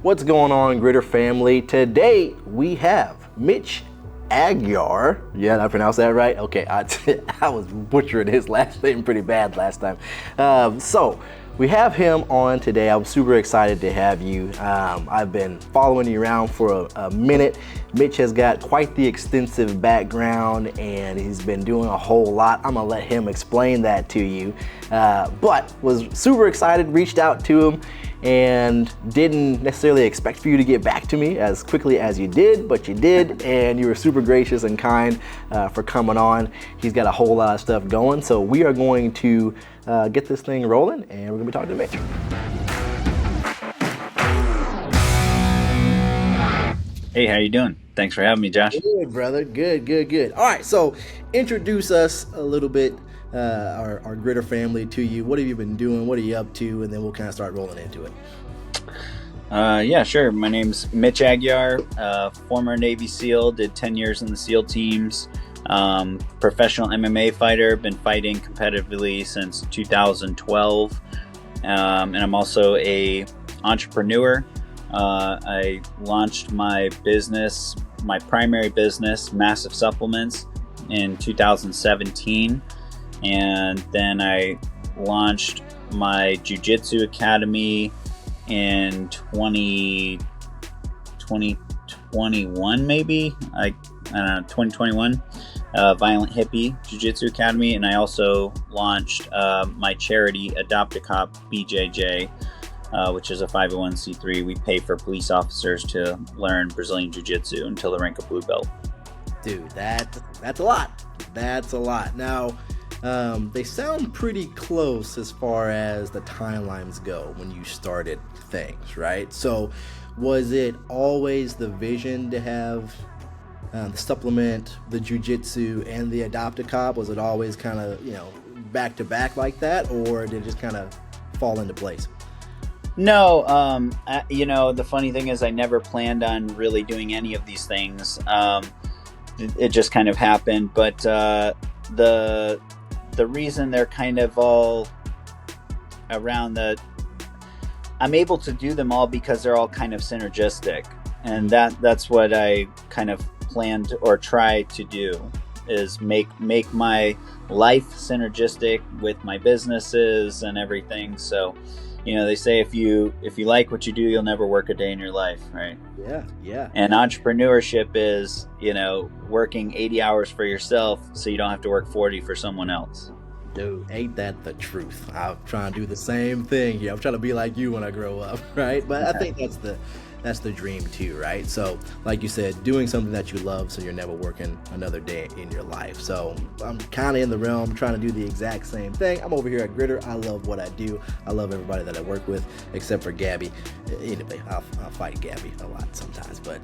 What's going on, GRITR family? Today we have Mitch Aguiar. Yeah, did I pronounce that right? Okay, I was butchering his last name pretty bad last time. So we have him on today. I'm super excited to have you. I've been following you around for a minute. Mitch has got quite the extensive background and he's been doing a whole lot. I'm gonna let him explain that to you. But was super excited, reached out to him, and didn't necessarily expect for you to get back to me as quickly as you did, but you did, and you were super gracious and kind for coming on. He's got a whole lot of stuff going, so we are going to get this thing rolling, and we're gonna be talking to Mitch. Hey, how you doing? Thanks for having me, Josh. Good, brother. Good. All right, so introduce us a little bit, our GRITR family to you. What have you been doing? What are you up to? And then we'll kind of start rolling into it. Yeah, sure. My name's Mitch Aguiar, former Navy SEAL, did 10 years in the SEAL teams, professional MMA fighter, been fighting competitively since 2012, and I'm also a entrepreneur. I launched my business, my primary business, MASF Supplements, in 2017. And then I launched my Jiu-Jitsu Academy in 2021, maybe? I don't know, 2021, Violent Hippie Jiu-Jitsu Academy. And I also launched my charity, Adopt-a-Cop BJJ, which is a 501c3. We pay for police officers to learn Brazilian Jiu-Jitsu until the rank of blue belt. Dude, that's a lot. That's a lot. Now, they sound pretty close as far as the timelines go when you started things, right? So was it always the vision to have the supplement, the jiu-jitsu, and the Adopt-a-Cop? Was it always kind of, back to back like that, or did it just kind of fall into place? No, the funny thing is I never planned on really doing any of these things. It just kind of happened, but the reason they're kind of all around I'm able to do them all because they're all kind of synergistic, and that's what I kind of planned or tried to do, is make my life synergistic with my businesses and everything. So they say if you like what you do, you'll never work a day in your life, right? Yeah. And entrepreneurship is, working 80 hours for yourself so you don't have to work 40 for someone else. Dude, ain't that the truth? I'm trying to do the same thing here. I'm trying to be like you when I grow up, right? But I think that's the dream too, right? So like you said, doing something that you love so you're never working another day in your life. So I'm kind of in the realm trying to do the exact same thing. I'm over here at GRITR. I love what I do. I love everybody that I work with, except for Gabby. Anyway, I'll fight Gabby a lot sometimes. But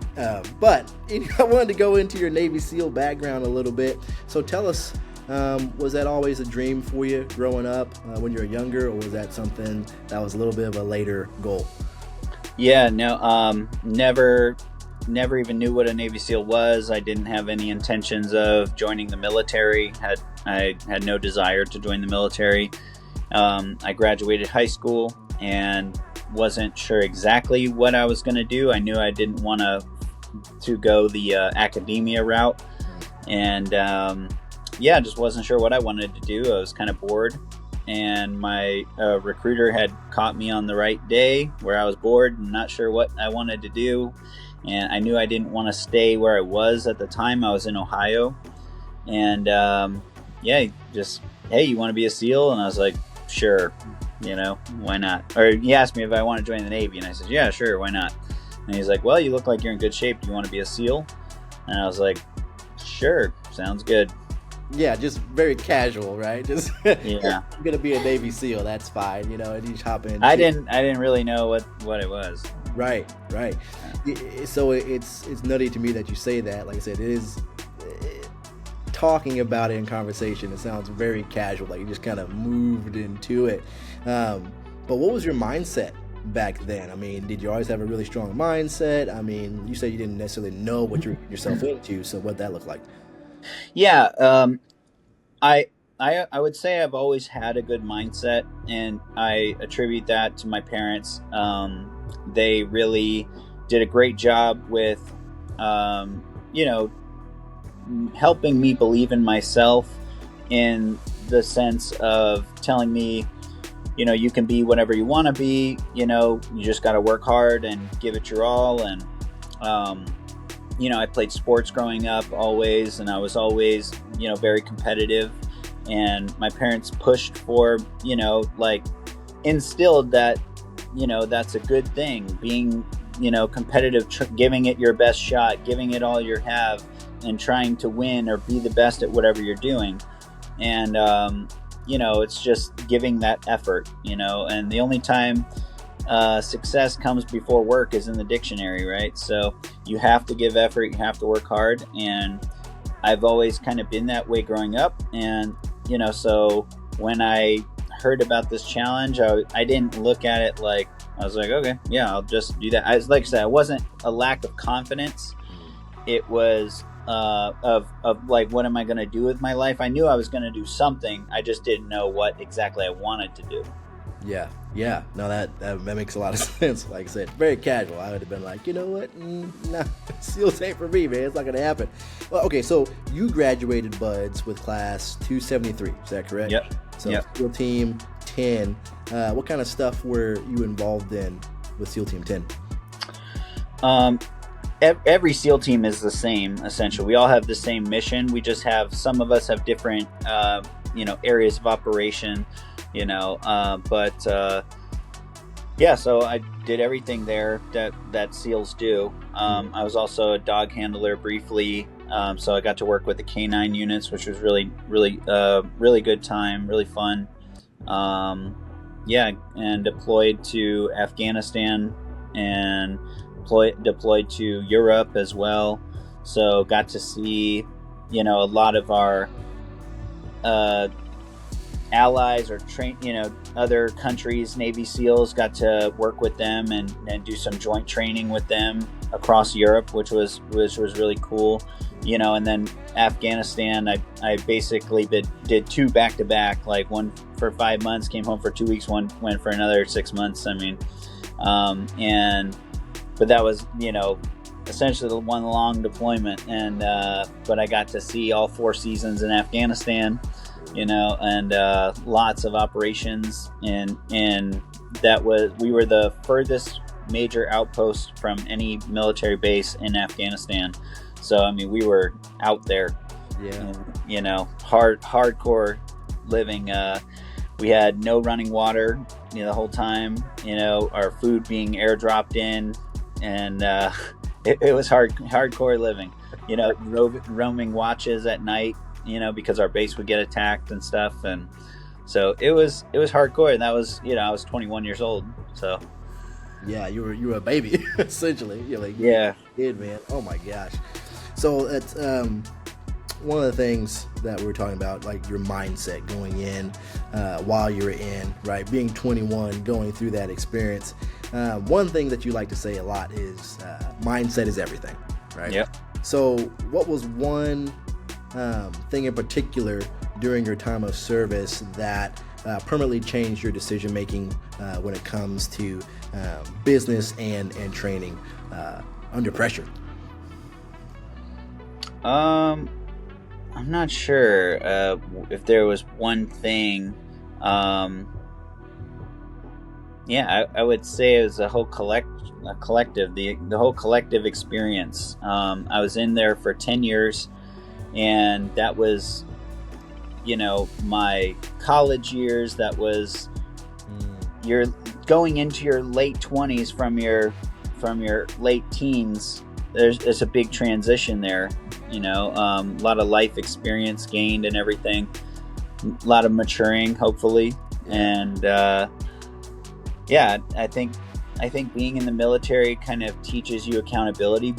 I wanted to go into your Navy SEAL background a little bit. So tell us, was that always a dream for you growing up when you were younger, or was that something that was a little bit of a later goal? Yeah, no, never even knew what a Navy SEAL was. I didn't have any intentions of joining the military. I had no desire to join the military. I graduated high school and wasn't sure exactly what I was going to do. I knew I didn't want to go the academia route, and just wasn't sure what I wanted to do. I was kind of bored. And my recruiter had caught me on the right day where I was bored and not sure what I wanted to do. And I knew I didn't want to stay where I was at the time. I was in Ohio. And just, hey, you want to be a SEAL? And I was like, sure, why not? Or he asked me if I want to join the Navy. And I said, yeah, sure, why not? And he's like, well, you look like you're in good shape. Do you want to be a SEAL? And I was like, sure, sounds good. Yeah, just very casual, right? Just yeah. I'm gonna be a Navy SEAL. That's fine, and you just hop in. I didn't really know what it was. Right. So it's nutty to me that you say that. Like I said, it is talking about it in conversation. It sounds very casual, like you just kind of moved into it. But what was your mindset back then? I mean, did you always have a really strong mindset? I mean, you said you didn't necessarily know what you're yourself into, so what that looked like? Yeah, I would say I've always had a good mindset, and I attribute that to my parents. They really did a great job with, helping me believe in myself, in the sense of telling me, you can be whatever you want to be, you just got to work hard and give it your all. And, I played sports growing up always, and I was always, very competitive. And my parents pushed for, instilled that, that's a good thing, being, competitive, giving it your best shot, giving it all you have, and trying to win or be the best at whatever you're doing. And, it's just giving that effort, and the only time success comes before work is in the dictionary, right? So you have to give effort, you have to work hard. And I've always kind of been that way growing up. And, so when I heard about this challenge, I didn't look at it like, I was like, okay, yeah, I'll just do that. Like I said, it wasn't a lack of confidence. It was of like, what am I going to do with my life? I knew I was going to do something. I just didn't know what exactly I wanted to do. Yeah. No, that makes a lot of sense. Like I said, very casual. I would have been like, you know what? Nah, SEALs ain't for me, man. It's not going to happen. Well, okay, so you graduated, buds, with class 273. Is that correct? Yep. So SEAL Team 10. What kind of stuff were you involved in with SEAL Team 10? Every SEAL team is the same, essentially. We all have the same mission. We just have, some of us have different, areas of operation, so I did everything there that SEALs do. I was also a dog handler briefly. So I got to work with the K9 units, which was really, really, really good time, really fun. And deployed to Afghanistan and deployed to Europe as well. So got to see, a lot of our allies or other countries, Navy SEALs, got to work with them and do some joint training with them across Europe, which was really cool. And then Afghanistan, I basically did two back-to-back, like one for 5 months, came home for 2 weeks, one went for another 6 months. But that was, essentially one long deployment. And, but I got to see all 4 seasons in Afghanistan, and lots of operations. And we were the furthest major outpost from any military base in Afghanistan. So, we were out there, hardcore living. We had no running water, the whole time, our food being airdropped in, and it was hardcore living, roaming watches at night, because our base would get attacked and stuff. And so it was hardcore. And that was, I was 21 years old. So. Yeah, you were a baby, essentially. You're like, yeah, kid, man. Oh my gosh. So that's one of the things that we were talking about, like your mindset going in while you were in, right? Being 21, going through that experience. One thing that you like to say a lot is mindset is everything, right? Yep. So what was one thing in particular during your time of service that permanently changed your decision making when it comes to business and training under pressure? I'm not sure if there was one thing. I would say it was a whole collective, the whole collective experience. I was in there for 10 years, and that was, my college years. That was you're going into your late 20s from your late teens. There's a big transition there, a lot of life experience gained and everything, a lot of maturing, hopefully. And I think being in the military kind of teaches you accountability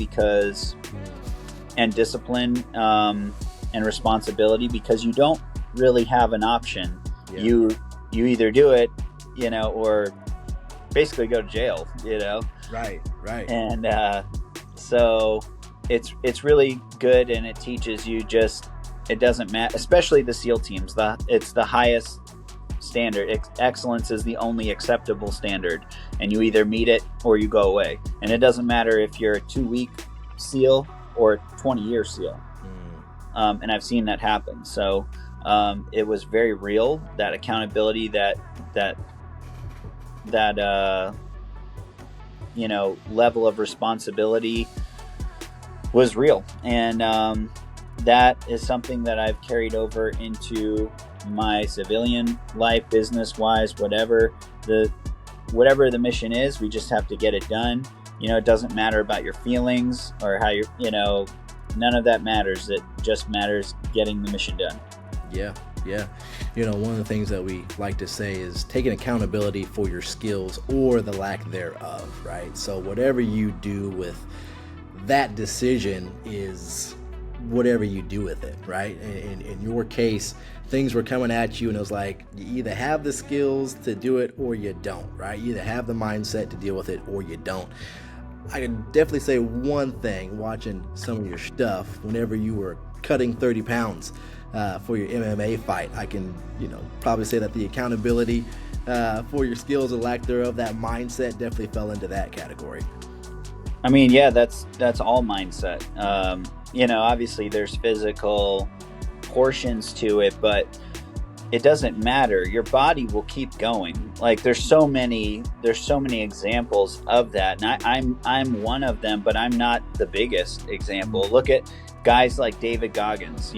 and discipline and responsibility, because you don't really have an option. You either do it, or basically go to jail, Right. And so it's really good, and it teaches you it doesn't matter, especially the SEAL teams. It's the highest standard. Excellence is the only acceptable standard, and you either meet it or you go away. And it doesn't matter if you're a 2-week SEAL or a 20-year SEAL. And I've seen that happen. So it was very real, that accountability, that level of responsibility was real. And that is something that I've carried over into my civilian life, business wise, whatever the mission is, we just have to get it done. It doesn't matter about your feelings or how none of that matters. It just matters getting the mission done. Yeah. One of the things that we like to say is taking accountability for your skills or the lack thereof, right? So whatever you do with that decision is whatever you do with it, right? In your case, things were coming at you and it was like, you either have the skills to do it or you don't, right? You either have the mindset to deal with it or you don't. I can definitely say one thing, watching some of your stuff, whenever you were cutting 30 pounds for your MMA fight, I can, probably say that the accountability for your skills or lack thereof, that mindset definitely fell into that category. I mean, yeah, that's all mindset. Obviously there's physical portions to it, but it doesn't matter. Your body will keep going. Like there's so many examples of that. And I'm one of them, but I'm not the biggest example. Look at guys like David Goggins,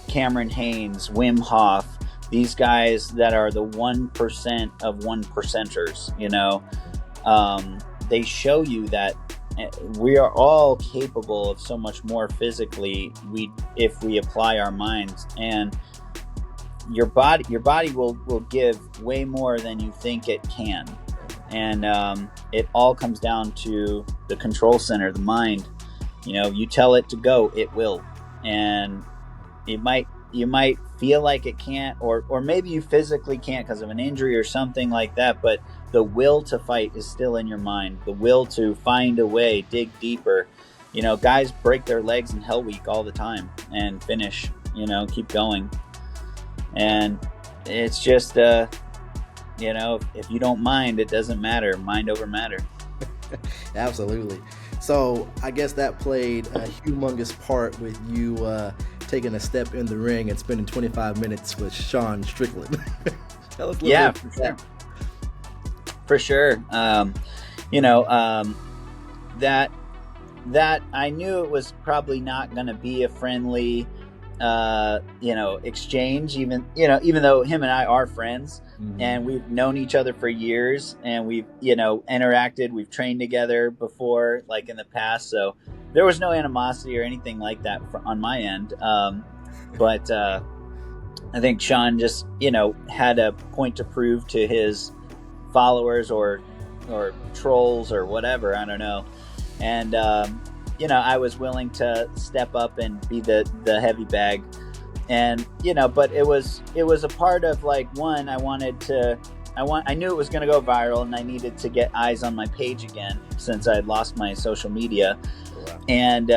Cameron Haynes, Wim Hof, these guys that are the 1% of 1%ers, they show you that we are all capable of so much more physically if we apply our minds. And your body will give way more than you think it can. And it all comes down to the control center, the mind. You tell it to go, it will. And you might feel like it can't, or maybe you physically can't because of an injury or something like that, but the will to fight is still in your mind. The will to find a way, dig deeper. Guys break their legs in Hell Week all the time and finish, keep going. And it's just, if you don't mind, it doesn't matter. Mind over matter. Absolutely. So I guess that played a humongous part with you taking a step in the ring and spending 25 minutes with Sean Strickland. Tell us a little bit. For sure. For sure. That I knew it was probably not going to be a friendly, exchange, even though him and I are friends. Mm-hmm. And we've known each other for years, and we've, interacted, we've trained together before, like in the past. So there was no animosity or anything like that on my end. But I think Sean just, had a point to prove to his followers or trolls or whatever, I don't know. And, I was willing to step up and be the heavy bag. And, but it was a part of like, one, I knew it was going to go viral, and I needed to get eyes on my page again since I had lost my social media. Oh, wow. And,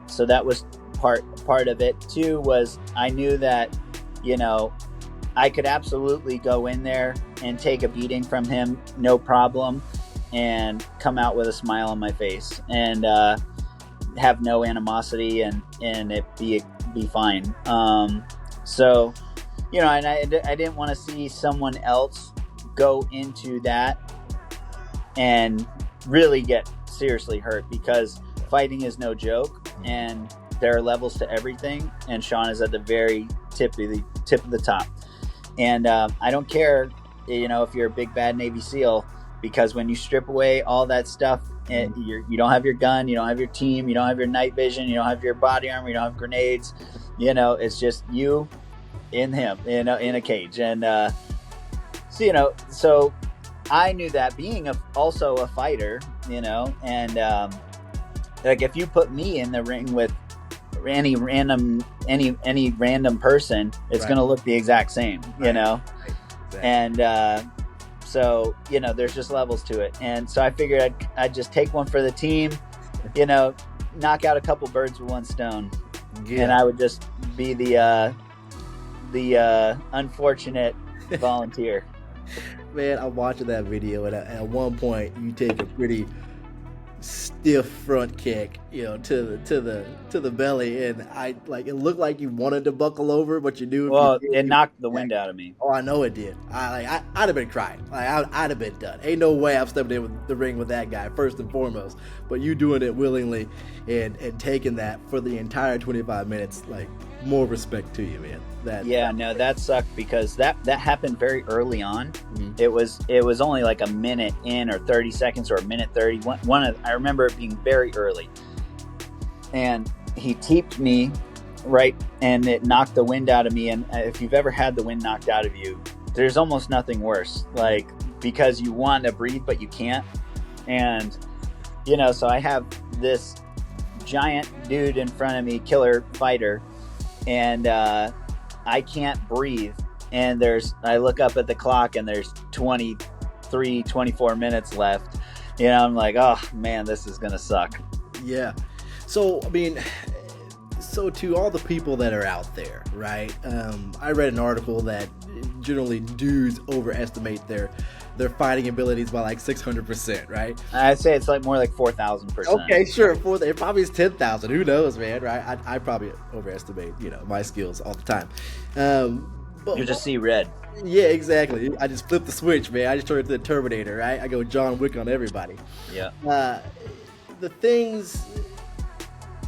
so that was part of it. Two was I knew that, I could absolutely go in there and take a beating from him, no problem, and come out with a smile on my face and, have no animosity and it be fine. So, and I didn't want to see someone else go into that and really get seriously hurt, because fighting is no joke and there are levels to everything. And Sean is at the very tip of the top. And I don't care, if you're a big bad Navy SEAL, because when you strip away all that stuff, you don't have your gun, you don't have your team, you don't have your night vision, you don't have your body armor, you don't have grenades, it's just you in him, in a cage. And so I knew that, being also a fighter, and like if you put me in the ring with any random person, it's going to look the exact same, Exactly. And so, there's just levels to it. And so I figured I'd just take one for the team, knock out a couple birds with one stone. Yeah. And I would just be the the unfortunate volunteer. Man, I'm watching that video, and at one point you take a pretty stiff front kick, to the belly, and it looked like you wanted to buckle over, but you knew Well, if you did, it knocked the wind out of me. Oh, I know it did. I'd have been crying. I'd have been done. Ain't no way I'm stepping in with the ring with that guy, first and foremost. But you doing it willingly and taking that for the entire 25 minutes, more respect to you, man. That sucked because that happened very early on. Mm-hmm. It was only like a minute in, or 30 seconds, or a minute 30. I remember it being very early, and he teeped me right, and it knocked the wind out of me. And if you've ever had the wind knocked out of you, there's almost nothing worse, because you want to breathe but you can't. And so I have this giant dude in front of me, killer fighter, and I can't breathe, and I look up at the clock and there's 24 minutes left. I'm like, oh man, this is gonna suck. Yeah. So so to all the people that are out there, right? I read an article that generally dudes overestimate their fighting abilities by 600%, right? I'd say it's more like 4,000%. Okay, sure. It probably is 10,000. Who knows, man? Right? I probably overestimate, my skills all the time. But you just see red. Yeah, exactly. I just flip the switch, man. I just turn into the Terminator, right? I go John Wick on everybody. Yeah. The things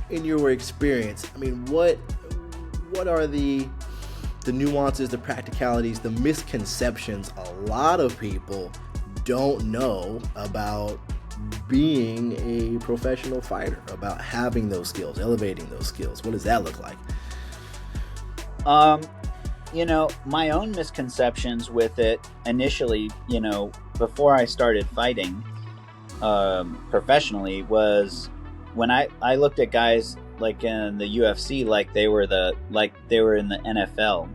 in your experience, what are the nuances, the practicalities, the misconceptions a lot of people don't know about being a professional fighter, about having those skills, elevating those skills? What does that look like? My own misconceptions with it initially, before I started fighting professionally, was when I looked at guys in the UFC, they were in the NFL,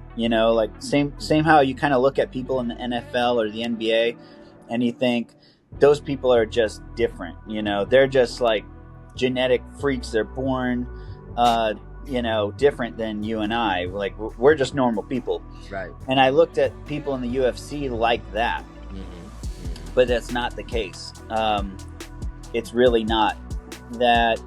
same how you kind of look at people in the NFL or the NBA and you think those people are just different. They're just genetic freaks. They're born, different than you and I. We're just normal people. Right. And I looked at people in the UFC like that, but that's not the case. It's really not. That,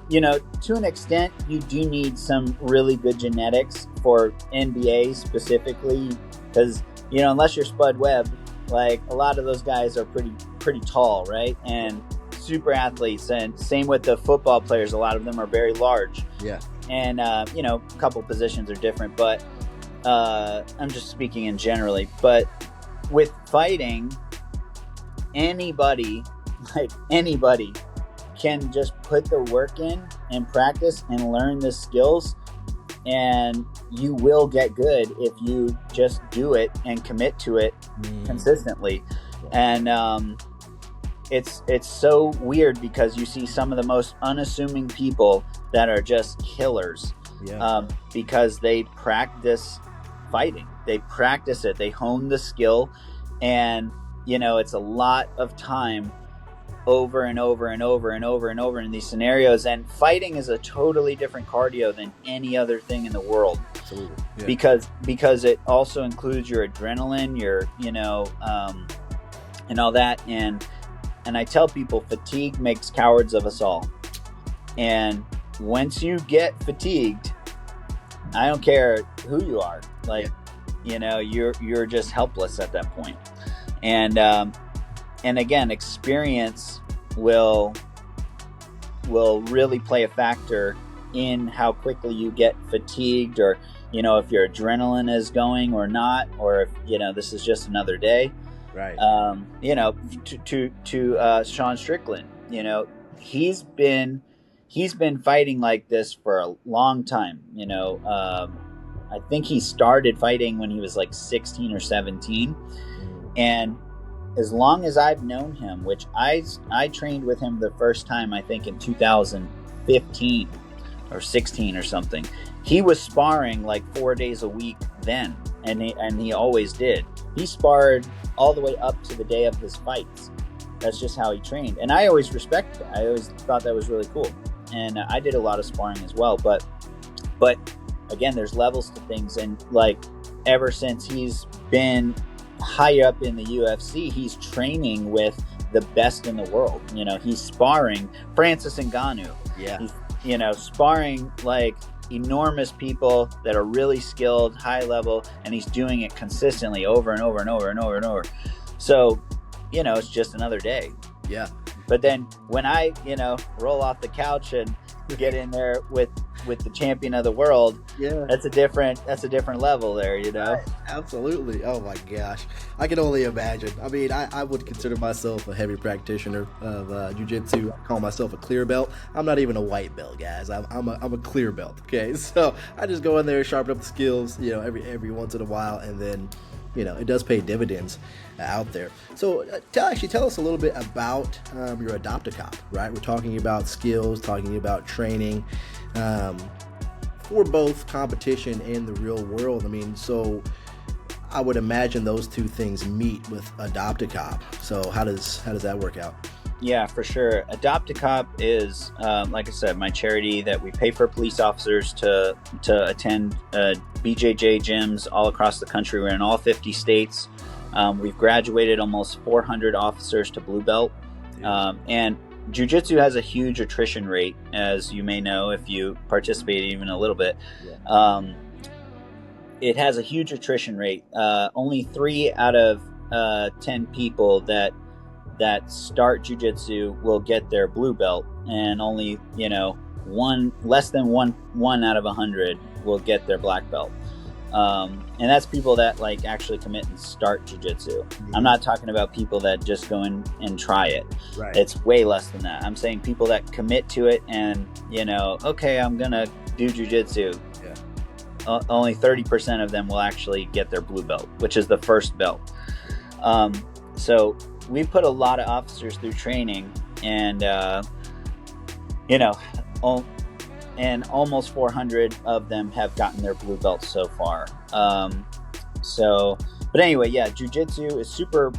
to an extent, you do need some really good genetics for NBA specifically, because, unless you're Spud Webb, a lot of those guys are pretty tall, right? And super athletes, and same with the football players. A lot of them are very large. Yeah. And, a couple positions are different, but I'm just speaking in generally. But with fighting, anybody can just put the work in and practice and learn the skills, and you will get good if you just do it and commit to it consistently. And it's so weird because you see some of the most unassuming people that are just killers, because they practice fighting. They practice it. They hone the skill, and it's a lot of time over and over and over and over and over in these scenarios. And fighting is a totally different cardio than any other thing in the world. Absolutely. Yeah. Because it also includes your adrenaline, your and all that. And I tell people, fatigue makes cowards of us all. And once you get fatigued, I don't care who you are, you're just helpless at that point. And again, experience will really play a factor in how quickly you get fatigued, or if your adrenaline is going or not, or if this is just another day. Right. To Sean Strickland, he's been fighting like this for a long time. I think he started fighting when he was 16 or 17, and as long as I've known him, which I trained with him the first time, I think in 2015 or 16 or something, he was sparring 4 days a week then, and he always did. He sparred all the way up to the day of his fights. That's just how he trained, and I always respected that. I always thought that was really cool, and I did a lot of sparring as well. But again, there's levels to things, and ever since he's been high up in the UFC, he's training with the best in the world. He's sparring Francis Ngannou. Yeah. He's, sparring like enormous people that are really skilled, high level, and he's doing it consistently over and over and over and over and over. So, it's just another day. Yeah. But then when I, roll off the couch and get in there with the champion of the world, that's a different level there, Right. Absolutely. Oh my gosh, I can only imagine. I mean, I would consider myself a heavy practitioner of jiu-jitsu. I call myself a clear belt. I'm not even a white belt, guys. I'm a clear belt. Okay, so I just go in there, sharpen up the skills, every once in a while, and then it does pay dividends out there. So tell us a little bit about your Adopt-a-Cop, right? We're talking about skills, talking about training for both competition and the real world. I mean, so I would imagine those two things meet with Adopt-a-Cop. So how does that work out? Yeah, for sure. Adopt-a-Cop is, like I said, my charity that we pay for police officers to attend BJJ gyms all across the country. We're in all 50 states. We've graduated almost 400 officers to blue belt. And Jiu-Jitsu has a huge attrition rate, as you may know if you participate even a little bit. It has a huge attrition rate. Only 3 out of 10 people that start jiu-jitsu will get their blue belt, and only less than one out of 100 will get their black belt, and that's people that like actually commit and start jiu-jitsu. I'm not talking about people that just go in and try it. Right. It's way less than that. I'm saying people that commit to it and okay, I'm gonna do jiu-jitsu. Only 30% of them will actually get their blue belt, which is the first belt. So we put a lot of officers through training, and and almost 400 of them have gotten their blue belt so far. But anyway, jiu-jitsu is super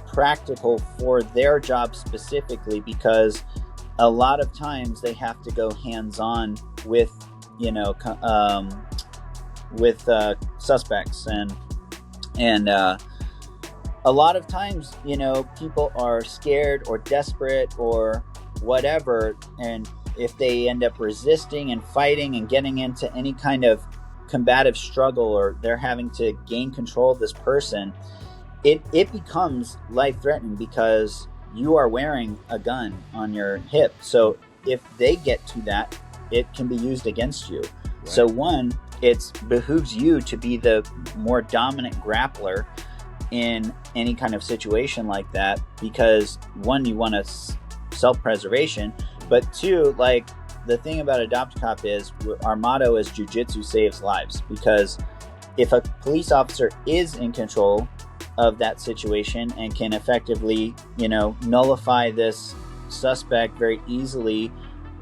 practical for their job specifically, because a lot of times they have to go hands-on with suspects, and a lot of times, people are scared or desperate or whatever, and if they end up resisting and fighting and getting into any kind of combative struggle, or they're having to gain control of this person, it becomes life-threatening, because you are wearing a gun on your hip. So if they get to that, it can be used against you. Right. So one, it behooves you to be the more dominant grappler in any kind of situation like that, because one, you want self-preservation, but two, like the thing about Adopt-a-Cop is our motto is jiu-jitsu saves lives, because if a police officer is in control of that situation and can effectively nullify this suspect very easily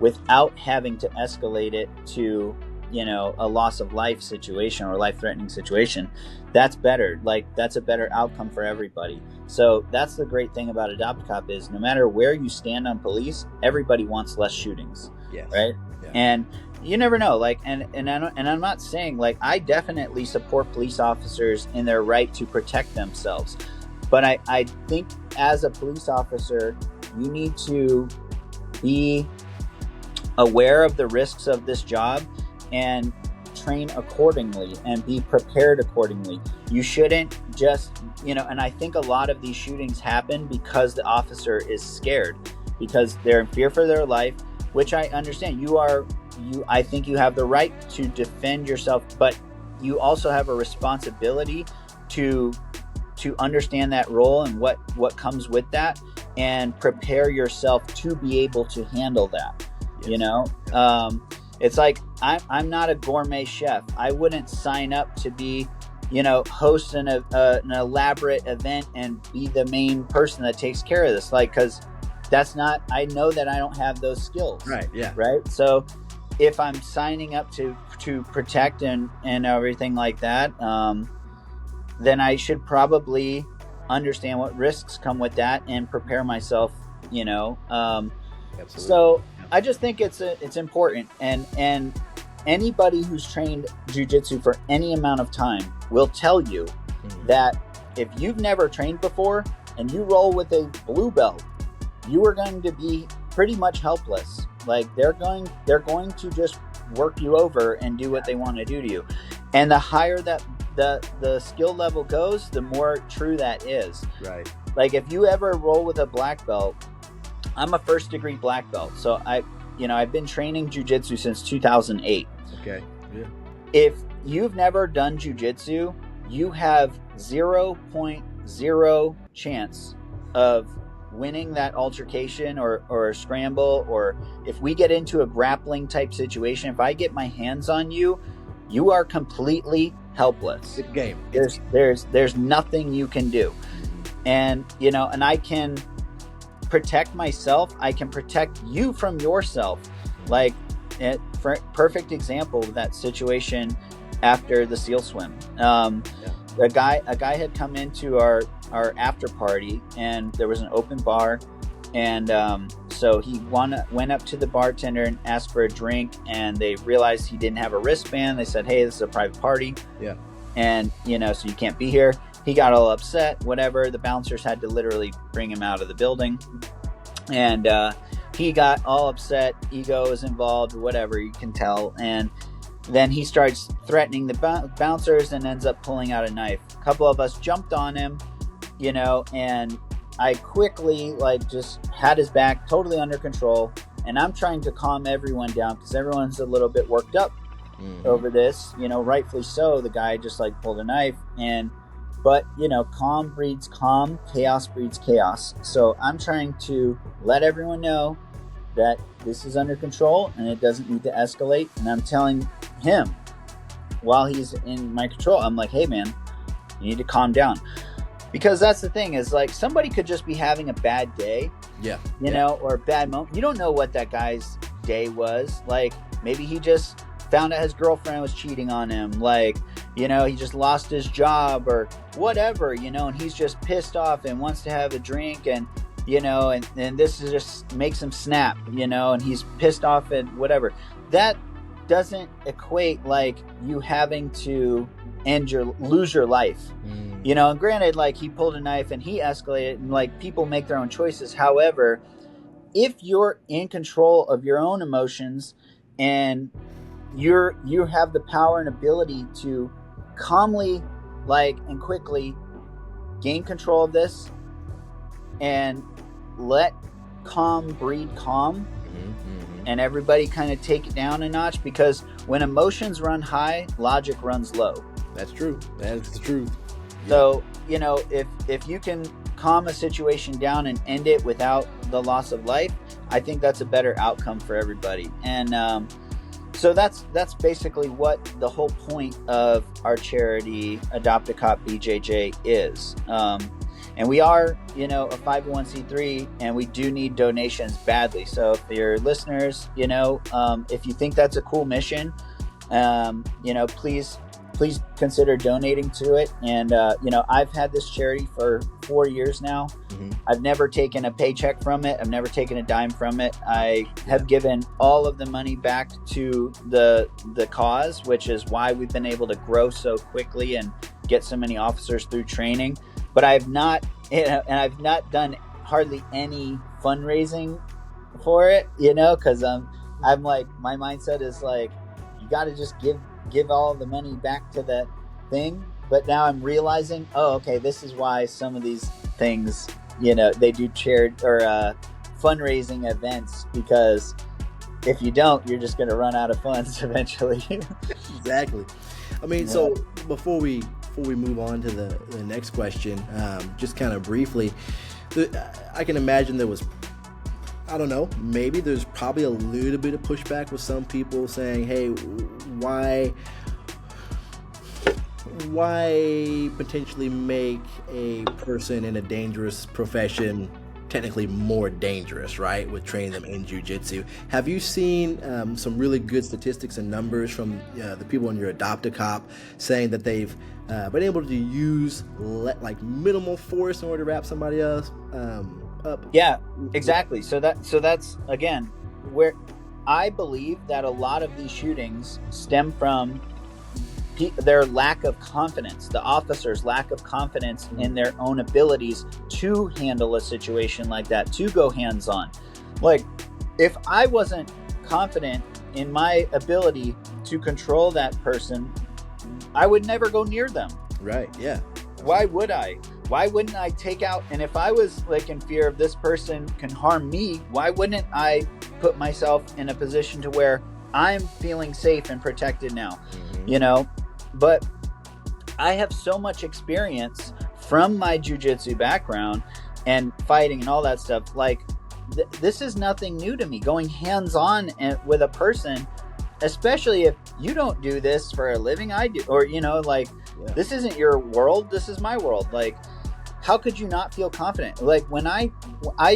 without having to escalate it to a loss of life situation or life-threatening situation, that's better. Like, that's a better outcome for everybody. So that's the great thing about Adopt-a-Cop is no matter where you stand on police, everybody wants less shootings. Yes. Right? Yeah. And you never know. Like, and I'm not saying, like, I definitely support police officers in their right to protect themselves. But I think as a police officer, you need to be aware of the risks of this job and train accordingly and be prepared accordingly. You shouldn't just, and I think a lot of these shootings happen because the officer is scared, because they're in fear for their life, which I understand. I think you have the right to defend yourself, but you also have a responsibility to understand that role and what comes with that, and prepare yourself to be able to handle that. Yes. It's like, I'm not a gourmet chef. I wouldn't sign up to be, host an elaborate event and be the main person that takes care of this. Like, because I know that I don't have those skills. Right. Yeah. Right. So if I'm signing up to protect and everything like that, then I should probably understand what risks come with that and prepare myself, Absolutely. So I just think it's important, and anybody who's trained jiu-jitsu for any amount of time will tell you that if you've never trained before and you roll with a blue belt, you are going to be pretty much helpless. Like they're going to just work you over and do what they want to do to you. And the higher that the skill level goes, the more true that is. Right. Like if you ever roll with a black belt, I'm a first degree black belt. So I've been training jiu-jitsu since 2008. Okay. Yeah. If you've never done jiu-jitsu, you have 0.0 chance of winning that altercation or scramble, or if we get into a grappling type situation, if I get my hands on you, you are completely helpless. It's a game. There's nothing you can do. And and I can protect myself, I can protect you from yourself. Like perfect example of that situation after the SEAL swim. A guy had come into our after party, and there was an open bar, and so he went up to the bartender and asked for a drink, and they realized he didn't have a wristband. They said, "Hey, this is a private party, and so you can't be here." He got all upset, whatever. The bouncers had to literally bring him out of the building, and he got all upset. Ego is involved, whatever, you can tell. And then he starts threatening the bouncers and ends up pulling out a knife. A couple of us jumped on him, and I quickly just had his back totally under control. And I'm trying to calm everyone down because everyone's a little bit worked up over this, rightfully so. The guy just pulled a knife, but calm breeds calm, chaos breeds chaos. So I'm trying to let everyone know that this is under control and it doesn't need to escalate. And I'm telling him while he's in my control, I'm like, hey man, you need to calm down. Because that's the thing is somebody could just be having a bad day, or a bad moment. You don't know what that guy's day was. Maybe he just found out his girlfriend was cheating on him. He just lost his job or whatever, and he's just pissed off and wants to have a drink, and and this is just makes him snap, and he's pissed off at whatever. That doesn't equate you having to lose your life. And granted, he pulled a knife and he escalated, and people make their own choices. However, if you're in control of your own emotions and you have the power and ability to calmly and quickly gain control of this and let calm breed calm, and everybody kind of take it down a notch, because when emotions run high, logic runs low. That's true. That's the truth. So if you can calm a situation down and end it without the loss of life, I think that's a better outcome for everybody. And so that's basically what the whole point of our charity Adopt-a-Cop BJJ is. And we are, a 501c3, and we do need donations badly. So if your listeners, if you think that's a cool mission, please consider donating to it. And, I've had this charity for 4 years now. I've never taken a paycheck from it. I've never taken a dime from it. I have given all of the money back to the cause, which is why we've been able to grow so quickly and get so many officers through training. But I've not done hardly any fundraising for it, because I'm my mindset is you got to just give all the money back to that thing. But now I'm realizing, this is why some of these things, they do charity or fundraising events, because if you don't, you're just going to run out of funds eventually. Exactly. I mean, so before we move on to the next question, just kind of briefly, I can imagine there was, I don't know, maybe there's probably a little bit of pushback with some people saying, hey, why potentially make a person in a dangerous profession technically more dangerous, right, with training them in jiu-jitsu? Have you seen some really good statistics and numbers from the people in your Adopt-a-Cop saying that they've been able to use minimal force in order to wrap somebody else up? Yeah, exactly. So that's again where I believe that a lot of these shootings stem from their lack of confidence, the officers' lack of confidence in their own abilities to handle a situation like that, to go hands-on. Like, if I wasn't confident in my ability to control that person, I would never go near them. Right, yeah. Why would I? Why wouldn't I take out, and if I was like in fear of this person can harm me, why wouldn't I put myself in a position to where I'm feeling safe and protected now? You know, but I have so much experience from my jiu-jitsu background and fighting and all that stuff. Like, this is nothing new to me, going hands-on with a person, especially if you don't do this for a living. I do, or, you know, like, this isn't your world, this is my world. Like, how could you not feel confident? Like, when I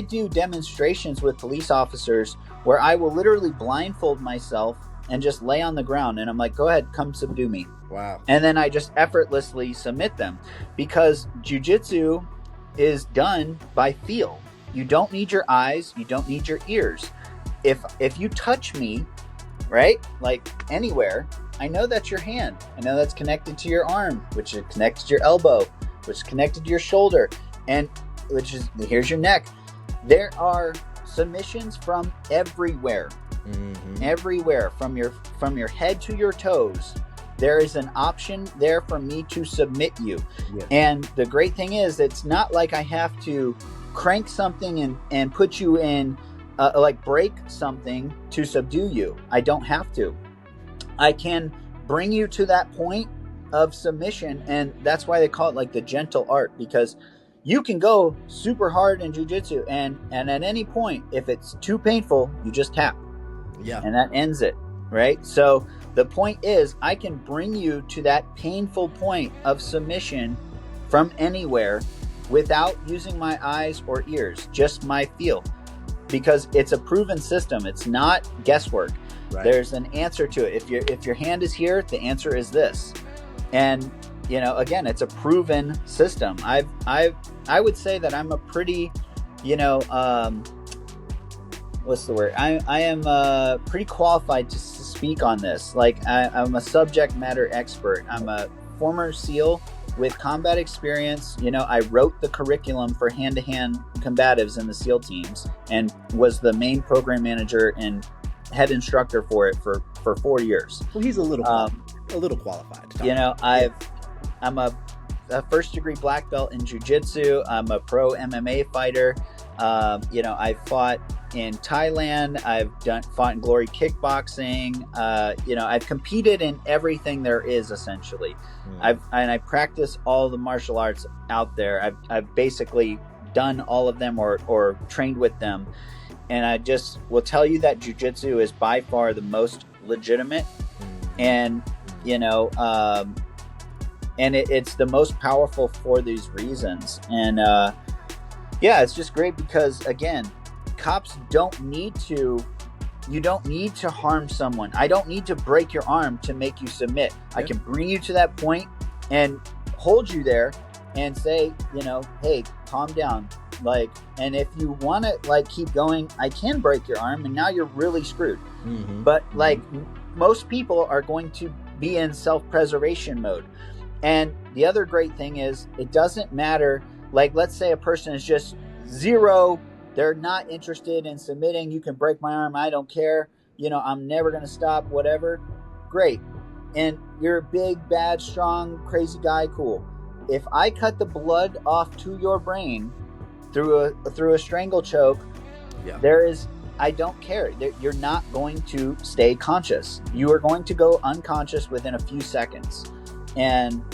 do demonstrations with police officers where I will literally blindfold myself and just lay on the ground, and I'm like, go ahead, come subdue me. Wow. And then I just effortlessly submit them, because jiu-jitsu is done by feel. You don't need your eyes, you don't need your ears. If you touch me, right, like anywhere, I know that's your hand. I know that's connected to your arm, which is connected to your elbow, which is connected to your shoulder, and which is, here's your neck. There are submissions from everywhere. Everywhere, from your head to your toes, there is an option there for me to submit you. And the great thing is, it's not like I have to crank something and put you in, like break something to subdue you. I don't have to. I can bring you to that point of submission, and that's why they call it like the gentle art, because you can go super hard in jiu-jitsu, and at any point, if it's too painful, you just tap. And that ends it, right? So the point is, I can bring you to that painful point of submission from anywhere without using my eyes or ears, just my feel, because it's a proven system. It's not guesswork. Right. There's an answer to it. If your hand is here, the answer is this. And, you know, again, it's a proven system. I would say that I'm a pretty, you know, what's the word? I am pretty qualified to speak on this. Like, I'm a subject matter expert. I'm a former SEAL with combat experience. You know, I wrote the curriculum for hand-to-hand combatives in the SEAL teams, and was the main program manager and head instructor for it for 4 years. Well, he's a little qualified to talk. You know, I'm a first degree black belt in jiu-jitsu. I'm a pro MMA fighter. You know, I fought in Thailand. I've fought in glory kickboxing. You know, I've competed in everything there is, essentially. I practice all the martial arts out there. I've basically done all of them or trained with them. And I just will tell you that jiu-jitsu is by far the most legitimate, and, you know, and it's the most powerful for these reasons. And yeah, it's just great because, again, cops don't need to, you don't need to harm someone. I don't need to break your arm to make you submit. I can bring you to that point and hold you there and say, you know, hey, calm down. Like, and if you want to like keep going, I can break your arm, and now you're really screwed. But like, most people are going to be in self-preservation mode. And the other great thing is, it doesn't matter. Like, let's say a person is just zero, they're not interested in submitting. You can break my arm, I don't care. You know, I'm never going to stop, whatever. Great. And you're a big, bad, strong, crazy guy, cool. If I cut the blood off to your brain through a strangle choke, there is, I don't care. You're not going to stay conscious. You are going to go unconscious within a few seconds. And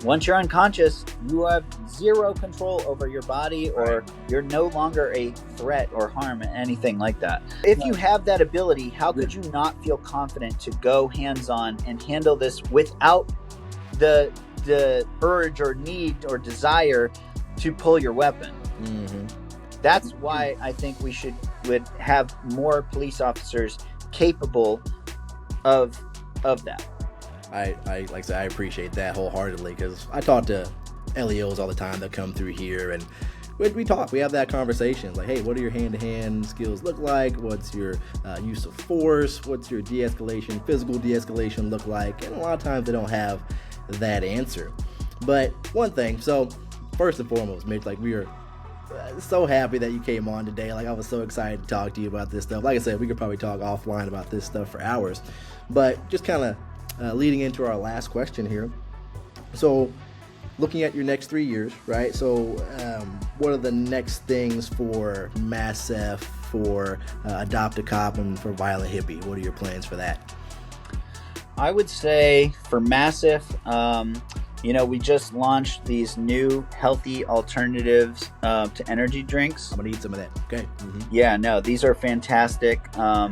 once you're unconscious, you have zero control over your body, or you're no longer a threat or harm, anything like that. If you have that ability, how could you not feel confident to go hands-on and handle this without the urge or need or desire to pull your weapon? That's why I think would have more police officers capable of that. I like I said, I appreciate that wholeheartedly, because I talk to LEOs all the time that come through here, and we talk, we have that conversation. Like, hey, what do your hand-to-hand skills look like? What's your use of force? What's your de-escalation, physical de-escalation look like? And a lot of times they don't have that answer. But one thing, so first and foremost, Mitch, like, we are so happy that you came on today. Like, I was so excited to talk to you about this stuff. Like I said, we could probably talk offline about this stuff for hours, but just kind of leading into our last question here. So looking at your next 3 years, right? So what are the next things for MASF, for Adopt-a-Cop, and for Violent Hippie? What are your plans for that? I would say for MASF, we just launched these new healthy alternatives to energy drinks. I'm gonna eat some of that. Okay. Mm-hmm. Yeah, no, these are fantastic. A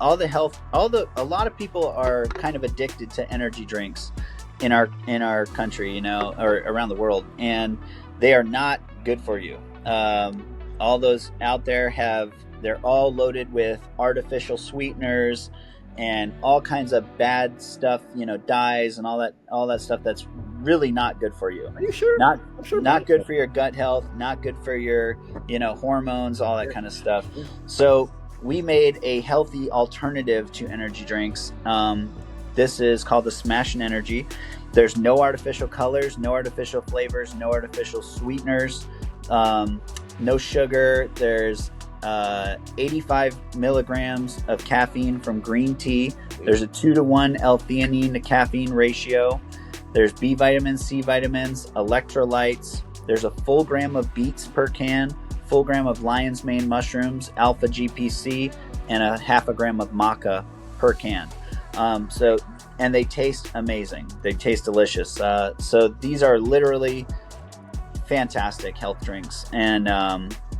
lot of people are kind of addicted to energy drinks in our country, or around the world, and they are not good for you. All those out there they're all loaded with artificial sweeteners and all kinds of bad stuff, dyes and all that stuff that's really not good for you. Are you sure? Not good for your gut health, not good for your, hormones, all that kind of stuff. So we made a healthy alternative to energy drinks. This is called the Smashin Energy. There's no artificial colors, no artificial flavors, no artificial sweeteners, no sugar. There's 85 milligrams of caffeine from green tea. There's a 2-to-1 L-theanine to caffeine ratio. There's B vitamins, C vitamins, electrolytes. There's a full gram of beets per can, full gram of lion's mane mushrooms, alpha GPC, and a half a gram of maca per can. And they taste amazing. They taste delicious. So these are literally fantastic health drinks. And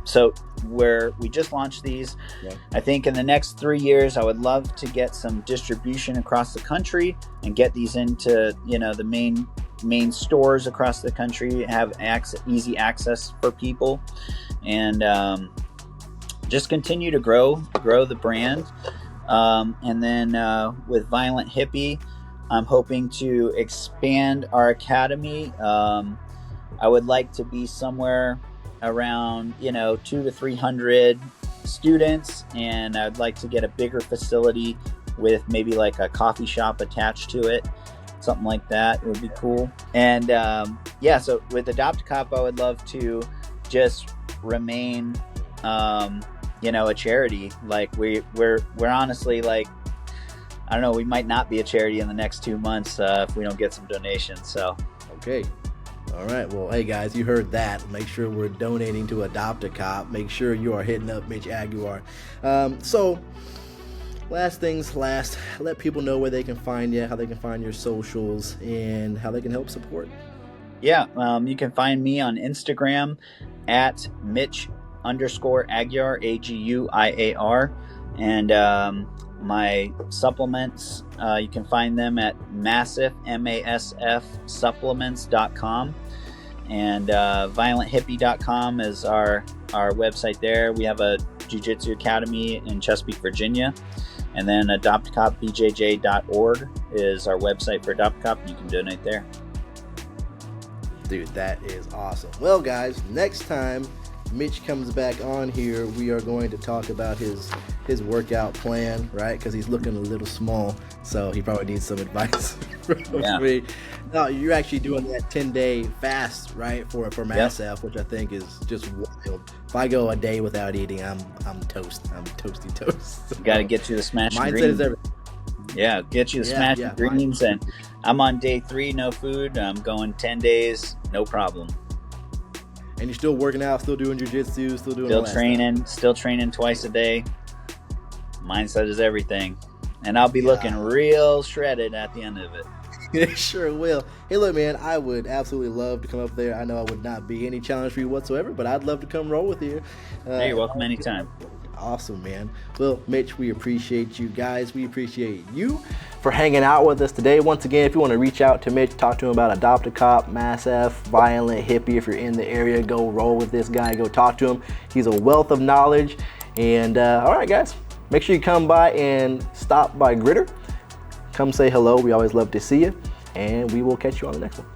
so we just launched these. Yeah. I think in the next 3 years, I would love to get some distribution across the country and get these into, the main stores across the country, have easy access for people, and just continue to grow the brand. And then with Violent Hippie, I'm hoping to expand our academy. I would like to be somewhere around 200 to 300 students, and I'd like to get a bigger facility with maybe like a coffee shop attached to it. Something like that would be cool. And so with Adopt-a-Cop, I would love to just remain a charity. Like we're honestly, like, I don't know, we might not be a charity in the next 2 months if we don't get some donations. So okay. All right. Well, hey guys, you heard that. Make sure we're donating to Adopt-a-Cop. Make sure you are hitting up Mitch Aguiar. So last things last, let people know where they can find you, how they can find your socials, and how they can help support. Yeah. You can find me on Instagram at Mitch_Aguiar, Aguiar. And my supplements, you can find them at MASF, MASF supplements.com, and violenthippie.com is our website there. We have a Jiu-Jitsu Academy in Chesapeake, Virginia, and then Adopt-a-Cop BJJ.org is our website for Adopt-a-Cop, and you can donate there. Dude, that is awesome. Well, guys, next time Mitch comes back on here, we are going to talk about his workout plan, right? Because he's looking a little small, so he probably needs some advice from me. No, you're actually doing that 10-day fast, right, for MASF, yep, which I think is just wild. If I go a day without eating, I'm toast. I'm toasty toast. So, got to get you the smashing mindset greens. Is everything. Yeah, get you the smashing greens, and I'm on day 3, no food. I'm going 10 days, no problem. And you're still working out, still doing jiu-jitsu, still doing all that stuff. Still training twice a day. Mindset is everything. And I'll be looking real shredded at the end of it. It sure will. Hey, look, man, I would absolutely love to come up there. I know I would not be any challenge for you whatsoever, but I'd love to come roll with you. Hey, you're welcome anytime. Awesome, man. Well, Mitch, we appreciate you guys. We appreciate you for hanging out with us today. Once again, if you want to reach out to Mitch, talk to him about Adopt-a-Cop, MASF, Violent Hippie. If you're in the area, go roll with this guy. Go talk to him. He's a wealth of knowledge. And all right, guys, make sure you come by and stop by GRITR. Come say hello. We always love to see you. And we will catch you on the next one.